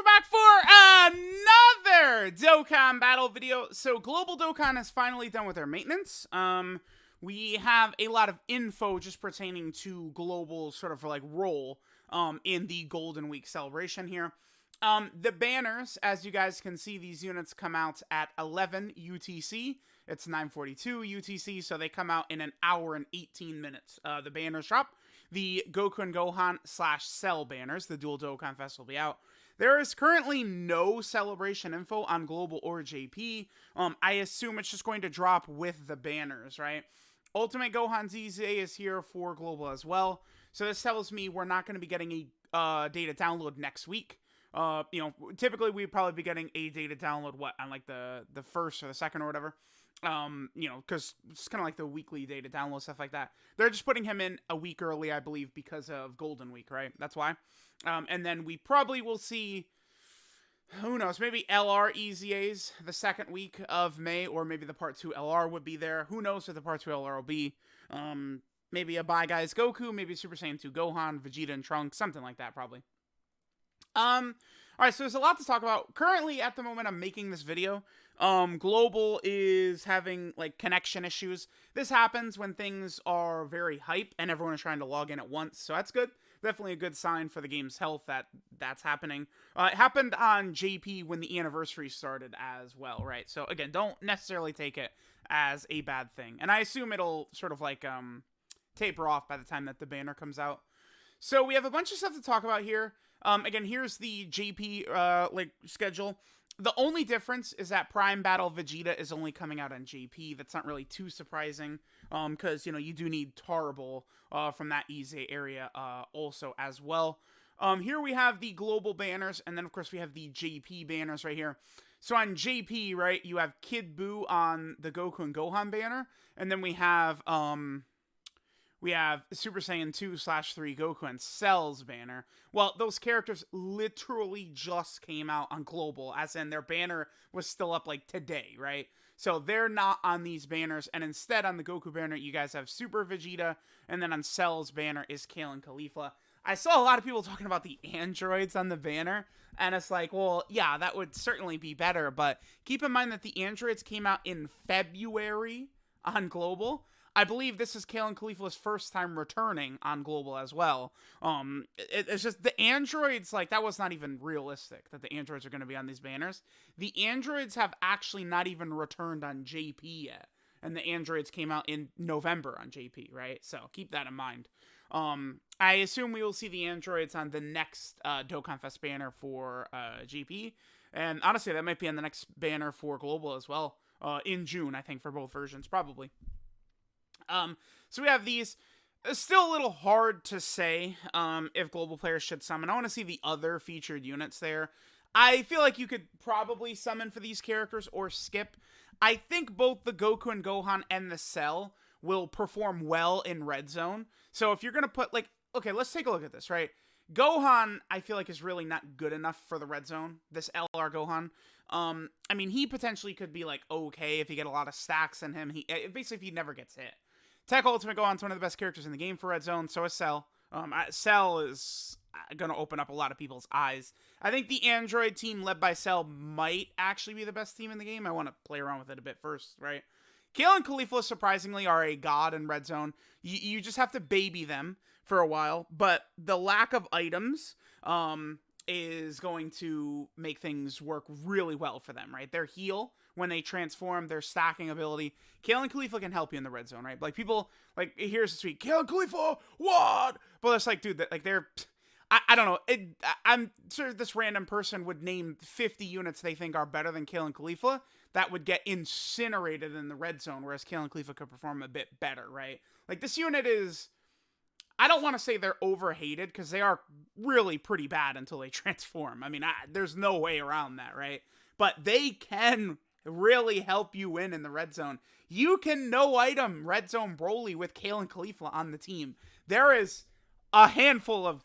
we're back for another Dokkan battle video. So Global Dokkan is finally done with their maintenance. We have a lot of info just pertaining to Global sort of like role in the Golden Week celebration here. The banners, as you guys can see, these units come out at 11 UTC. It's 9:42 UTC, so they come out in an hour and 18 minutes. The banners drop. The Goku and Gohan / Cell banners, the Dual Dokkan Fest, will be out. There is currently no celebration info on Global or JP. I assume it's just going to drop with the banners, right? Ultimate Gohan ZZ is here for Global as well. So this tells me we're not going to be getting a data download next week. Typically we'd probably be getting a data download, on like the first or the second or whatever. Because it's kind of like the weekly data download, stuff like that. They're just putting him in a week early, I believe, because of Golden Week, right? That's why. And then we probably will see, who knows, maybe LR EZAs the second week of May, or maybe the Part 2 LR would be there. Who knows what the Part 2 LR will be. Maybe a Bye Guys Goku, maybe Super Saiyan 2 Gohan, Vegeta and Trunks, something like that, probably. Alright, so there's a lot to talk about. Currently, at the moment I'm making this video, Global is having, like, connection issues. This happens when things are very hype and everyone is trying to log in at once, so that's good. Definitely a good sign for the game's health that that's happening. It happened on JP when the anniversary started as well, right? So, again, don't necessarily take it as a bad thing. And I assume it'll sort of, like, taper off by the time that the banner comes out. So, we have a bunch of stuff to talk about here. Again, here's the JP, schedule. The only difference is that Prime Battle Vegeta is only coming out on JP. That's not really too surprising, because, you do need Tarball, from that EZA area, also as well. Here we have the global banners, and then, of course, we have the JP banners right here. So on JP, right, you have Kid Buu on the Goku and Gohan banner, and then we have Super Saiyan 2/3 Goku and Cell's banner. Well, those characters literally just came out on Global, as in their banner was still up, like, today, right? So they're not on these banners, and instead on the Goku banner, you guys have Super Vegeta, and then on Cell's banner is Kale and Khalifa. I saw a lot of people talking about the androids on the banner, and it's like, well, yeah, that would certainly be better, but keep in mind that the androids came out in February on Global. I believe this is Kale and Khalifa's first time returning on Global as well. It's just the androids, like, that was not even realistic that the androids are going to be on these banners. The androids have actually not even returned on JP yet. And the androids came out in November on JP, right? So keep that in mind. I assume we will see the androids on the next Dokkan Fest banner for JP. And honestly, that might be on the next banner for Global as well. In June, I think, for both versions, probably. So we have these. It's still a little hard to say if Global players should summon. I want to see the other featured units there. I feel like you could probably summon for these characters or skip. I think both the Goku and Gohan and the Cell will perform well in Red Zone. So if you're going to put, like, okay, let's take a look at this, right? Gohan, I feel like, is really not good enough for the Red Zone, this LR Gohan. I mean, he potentially could be, like, okay if you get a lot of stacks in him. Basically, if he never gets hit. Tech Ultimate Gohan's one of the best characters in the game for Red Zone, so is Cell. Cell is going to open up a lot of people's eyes. I think the Android team led by Cell might actually be the best team in the game. I want to play around with it a bit first, right? Kale and Khalifa, surprisingly, are a god in Red Zone. You just have to baby them for a while, but the lack of items is going to make things work really well for them, right? Their heal, when they transform, their stacking ability. Kale and Khalifa can help you in the Red Zone, right? Like, people, like, here's the tweet, Kale and Khalifa, what? But it's like, dude, like, they're, I don't know. I'm sure this random person would name 50 units they think are better than Kale and Khalifa that would get incinerated in the Red Zone, whereas Kale and Khalifa could perform a bit better, right? Like, this unit is, I don't want to say they're overhated, because they are really pretty bad until they transform. I mean, there's no way around that, right? But they can really help you win in the Red Zone. You can no-item Red Zone Broly with Kale and Khalifa on the team. There is a handful of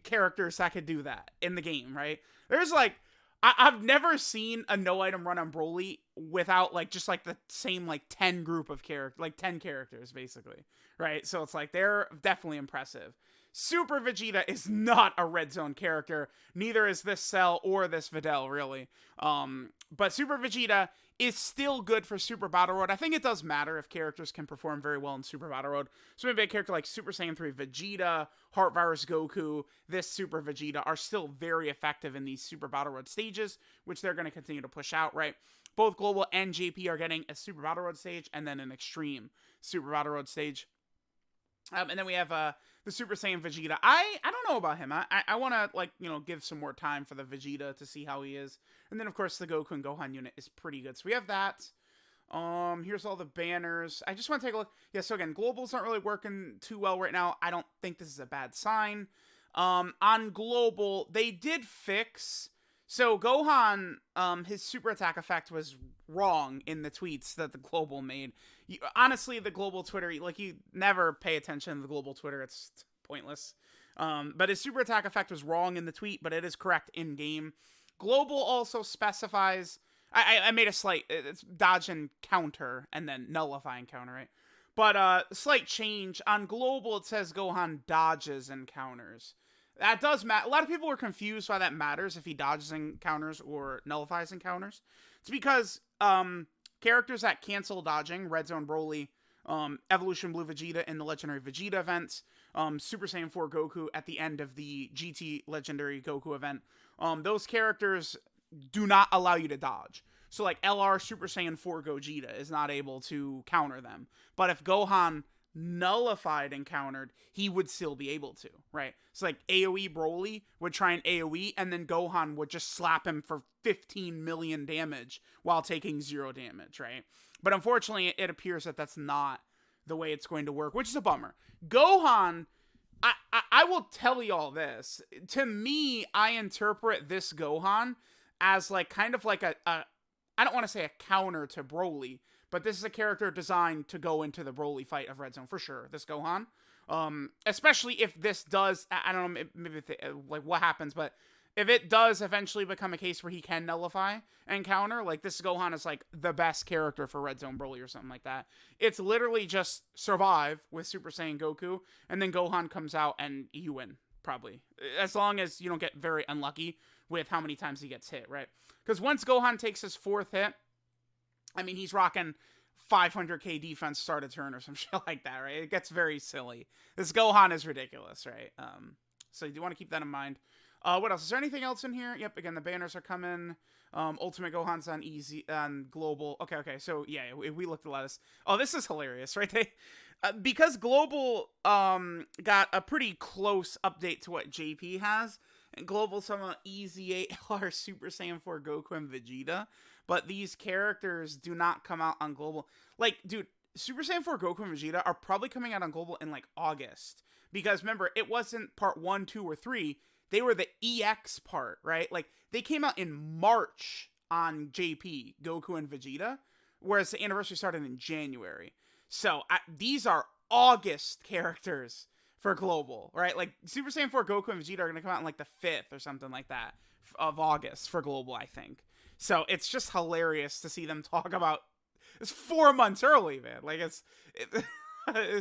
characters that could do that in the game, right? There's, like, I've never seen a no-item run on Broly without, like, just, like, the same, like, 10 group of characters, like, 10 characters, basically, right? So it's, like, they're definitely impressive. Super Vegeta is not a Red Zone character. Neither is this Cell or this Videl, really. But Super Vegeta is still good for Super Battle Road. I think it does matter if characters can perform very well in Super Battle Road. So maybe a character like Super Saiyan 3 Vegeta, Heart Virus Goku, this Super Vegeta are still very effective in these Super Battle Road stages, which they're going to continue to push out, right? Both Global and JP are getting a Super Battle Road stage and then an Extreme Super Battle Road stage. And then we have the Super Saiyan Vegeta. I don't know about him. I want to, like, you know, give some more time for the Vegeta to see how he is. And then, of course, the Goku and Gohan unit is pretty good. So we have that. Here's all the banners. I just want to take a look. Yeah, so again, globals aren't really working too well right now. I don't think this is a bad sign. On global, they did fix... So Gohan, his super attack effect was wrong in the tweets that the global made. Honestly, the global Twitter, like, you never pay attention to the global Twitter. It's pointless. But his super attack effect was wrong in the tweet, but it is correct in game. Global also specifies, I made a slight, it's dodge and counter, and then nullify and counter, right? But slight change. On global, it says Gohan dodges and counters. That does matter. A lot of people are confused why that matters if he dodges and counters or nullifies and counters. It's because characters that cancel dodging, Red Zone Broly, Evolution Blue Vegeta in the Legendary Vegeta events, Super Saiyan 4 Goku at the end of the GT Legendary Goku event, those characters do not allow you to dodge. So like LR Super Saiyan 4 Gogeta is not able to counter them. But if Gohan nullified and countered, he would still be able to, right? So like AoE Broly would try an AoE, and then Gohan would just slap him for 15 million damage while taking 0 damage, right? But unfortunately, it appears that that's not the way it's going to work, which is a bummer. Gohan, I will tell y'all this. To me, I interpret this Gohan as like kind of like a I don't want to say a counter to Broly, but this is a character designed to go into the Broly fight of Red Zone for sure. This Gohan, especially if this does, I don't know, maybe like what happens, but if it does eventually become a case where he can nullify and counter, like this Gohan is like the best character for Red Zone Broly or something like that. It's literally just survive with Super Saiyan Goku, and then Gohan comes out and you win probably, as long as you don't get very unlucky with how many times he gets hit, right? Because once Gohan takes his 4th hit, I mean, he's rocking 500k defense start a turn or some shit like that, right? It gets very silly. This Gohan is ridiculous, right? So you do want to keep that in mind. What else? Is there anything else in here? Yep, again, the banners are coming. Ultimate Gohan's on easy, on global. Okay, so yeah, we looked at a lot of this. Oh, this is hilarious, right? Because global got a pretty close update to what JP has, and global's on easy 8R Super Saiyan 4 Goku and Vegeta. But these characters do not come out on global. Like, dude, Super Saiyan 4 Goku and Vegeta are probably coming out on global in, like, August. Because, remember, it wasn't part 1, 2, or 3. They were the EX part, right? Like, they came out in March on JP, Goku and Vegeta. Whereas the anniversary started in January. So, these are August characters for global, right? Like, Super Saiyan 4 Goku and Vegeta are going to come out in, like, the 5th or something like that of August for global, I think. So it's just hilarious to see them talk about it's 4 months early, man. Like it's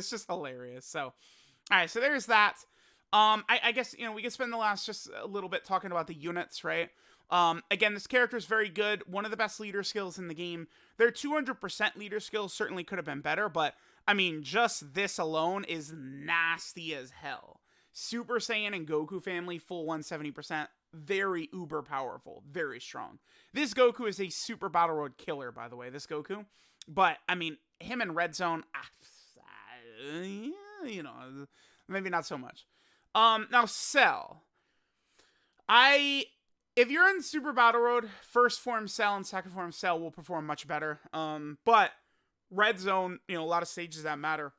just hilarious. So, all right, so there's that. I guess, you know, we could spend the last just a little bit talking about the units, right? Again, this character is very good. One of the best leader skills in the game. Their 200% leader skills certainly could have been better, but I mean, just this alone is nasty as hell. Super Saiyan and Goku family, full 170%. Very uber powerful, very strong. This Goku is a Super Battle Road killer, by the way, this Goku. But, I mean, him in Red Zone, you know, maybe not so much. Now, Cell. If you're in Super Battle Road, first form Cell and second form Cell will perform much better. But Red Zone, you know, a lot of stages that matter.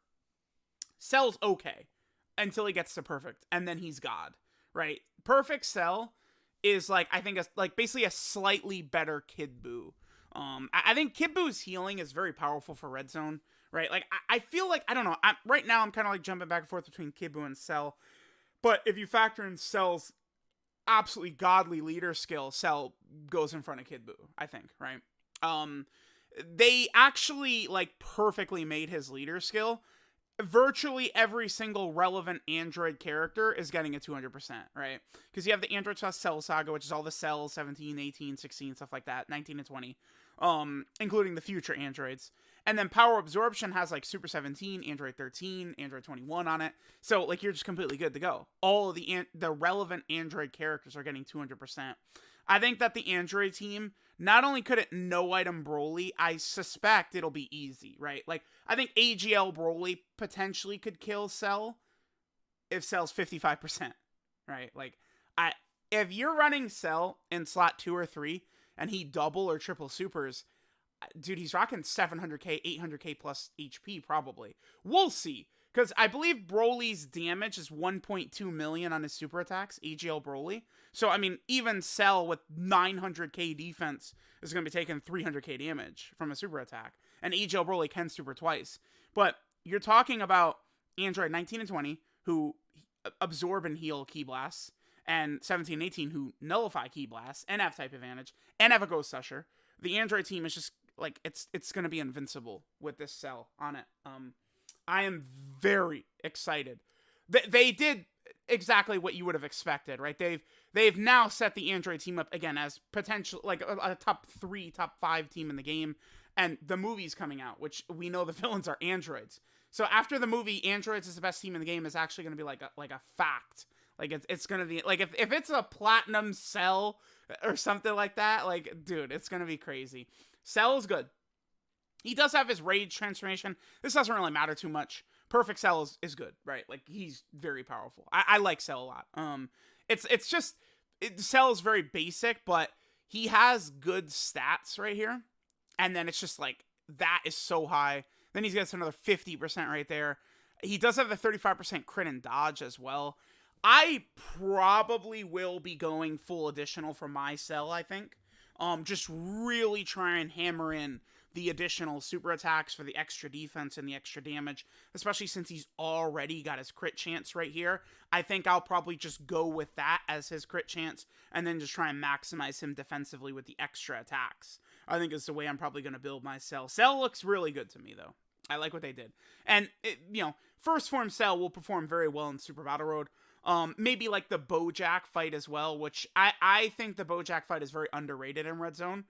Cell's okay until he gets to perfect, and then he's God, right? Perfect Cell is like, I think, like basically a slightly better Kid Buu. I think Kid Buu's healing is very powerful for Red Zone, right? Like, I feel like, I don't know, right now I'm kind of like jumping back and forth between Kid Buu and Cell, but if you factor in Cell's absolutely godly leader skill, Cell goes in front of Kid Buu, I think, right? They actually, like, perfectly made his leader skill virtually every single relevant Android character is getting a 200%, right? Because you have the Android plus Cell Saga, which is all the cells, 17, 18, 16, stuff like that, 19 and 20, including the future androids. And then Power Absorption has like Super 17, Android 13, Android 21 on it. So like you're just completely good to go. All of the relevant Android characters are getting 200%. I think that the Android team not only could it no item Broly, I suspect it'll be easy, right? Like, I think AGL Broly potentially could kill Cell if Cell's 55%, right? Like, if you're running Cell in slot 2 or 3 and he double or triple supers, dude, he's rocking 700k, 800k plus HP probably. We'll see. Because I believe Broly's damage is 1.2 million on his super attacks, AGL Broly. So, I mean, even Cell with 900k defense is going to be taking 300k damage from a super attack. And AGL Broly can super twice. But you're talking about Android 19 and 20, who absorb and heal Ki Blasts, and 17 and 18, who nullify Ki Blasts, and have type advantage, and have a Ghost Usher. The Android team is just, like, it's going to be invincible with this Cell on it. I am very excited. They did exactly what you would have expected, right? They've now set the Android team up again as potential, like a top 3, top 5 team in the game. And the movie's coming out, which we know the villains are androids. So after the movie, androids is the best team in the game is actually going to be like a fact. Like it's going to be like if it's a platinum Cell or something like that, like dude, it's going to be crazy. Cell is good. He does have his rage transformation. This doesn't really matter too much. Perfect Cell is good, right? Like he's very powerful. I like Cell a lot. It's just Cell is very basic, but he has good stats right here. And then it's just like that is so high. Then he gets another 50% right there. He does have the 35% crit and dodge as well. I probably will be going full additional for my Cell, I think. Just really try and hammer in the additional super attacks for the extra defense and the extra damage, especially since he's already got his crit chance right here. I think I'll probably just go with that as his crit chance and then just try and maximize him defensively with the extra attacks. I think is the way I'm probably going to build my Cell. Cell looks really good to me, though. I like what they did. And, first form Cell will perform very well in Super Battle Road. Maybe like the Bojack fight as well, which I think the Bojack fight is very underrated in Red Zone.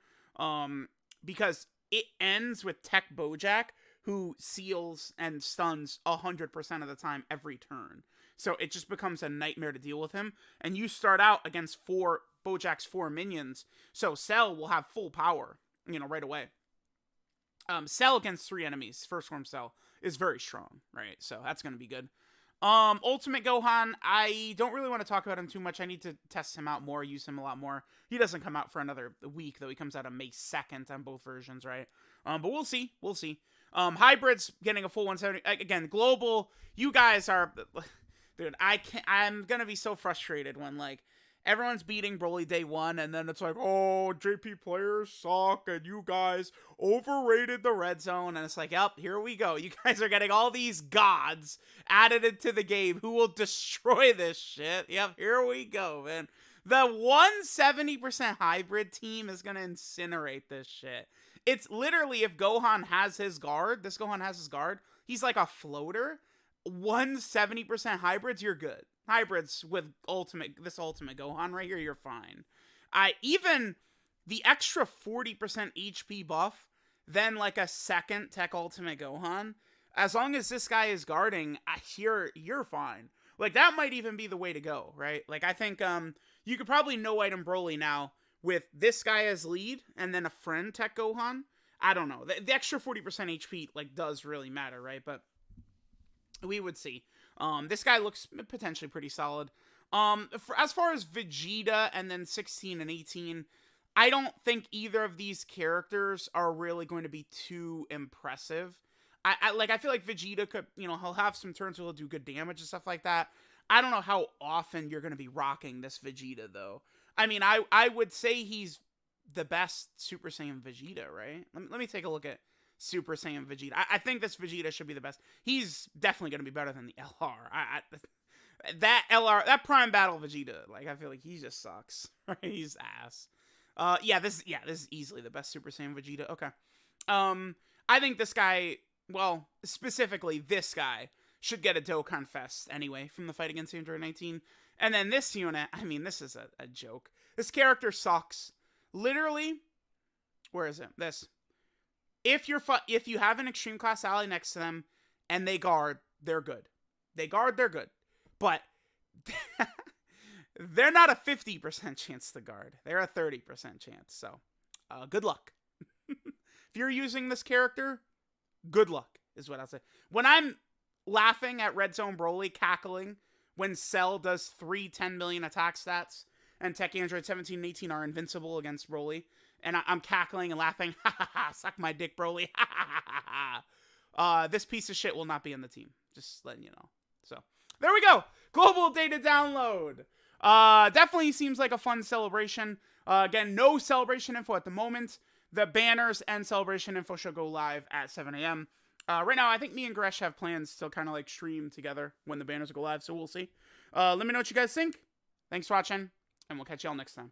Because it ends with Tech Bojack, who seals and stuns 100% of the time every turn. So it just becomes a nightmare to deal with him. And you start out against Bojack's 4 minions, so Cell will have full power, right away. Cell against 3 enemies, first form Cell, is very strong, right? So that's going to be good. Ultimate Gohan, I don't really want to talk about him too much. I need to test him out more, use him a lot more. He doesn't come out for another week, though. He comes out on May 2nd on both versions, right? But we'll see. Hybrid's getting a full 170. Again, global, you guys are... Dude, I'm gonna be so frustrated when, like, everyone's beating Broly day 1, and then it's like, oh, JP players suck, and you guys overrated the Red Zone, and it's like, yep, here we go. You guys are getting all these gods added into the game who will destroy this shit. Yep, here we go, man. The 170% hybrid team is gonna incinerate this shit. It's literally, if Gohan has his guard, he's like a floater. 170% hybrids, you're good. Hybrids with this ultimate Gohan right here, you're fine. Even the extra 40% HP buff, then like a second Tech Ultimate Gohan, as long as this guy is guarding, you're fine. Like, that might even be the way to go, right? Like, I think you could probably no item Broly now with this guy as lead and then a friend Tech Gohan. I don't know. The extra 40% HP like does really matter, right? But we would see. This guy looks potentially pretty solid. As far as Vegeta and then 16 and 18, I don't think either of these characters are really going to be too impressive. I feel like Vegeta could, he'll have some turns where he'll do good damage and stuff like that. I don't know how often you're going to be rocking this Vegeta, though. I mean, I would say he's the best Super Saiyan Vegeta, right? Let me take a look at Super Saiyan Vegeta. I think this Vegeta should be the best. He's definitely going to be better than the LR. That Prime Battle Vegeta, like, I feel like he just sucks. He's ass. This is easily the best Super Saiyan Vegeta. Okay. I think this guy well, specifically this guy, should get a Dokkan Fest anyway from the fight against Android 19. And then this unit, I mean, this is a joke. This character sucks. Literally, where is it? This. If you have an extreme class ally next to them and they guard, they're good. They guard, they're good. But they're not a 50% chance to guard. They're a 30% chance. So, good luck. If you're using this character, good luck is what I'll say. When I'm laughing at Red Zone Broly, cackling, when Cell does 10 million attack stats, and Tech Android 17 and 18 are invincible against Broly, and I'm cackling and laughing, ha ha ha, suck my dick, Broly, ha ha ha ha ha. This piece of shit will not be in the team. Just letting you know. So, there we go. Global data download. Definitely seems like a fun celebration. Again, no celebration info at the moment. The banners and celebration info should go live at 7 a.m. Right now, I think me and Gresh have plans to kind of like stream together when the banners go live, so we'll see. Let me know what you guys think. Thanks for watching, and we'll catch y'all next time.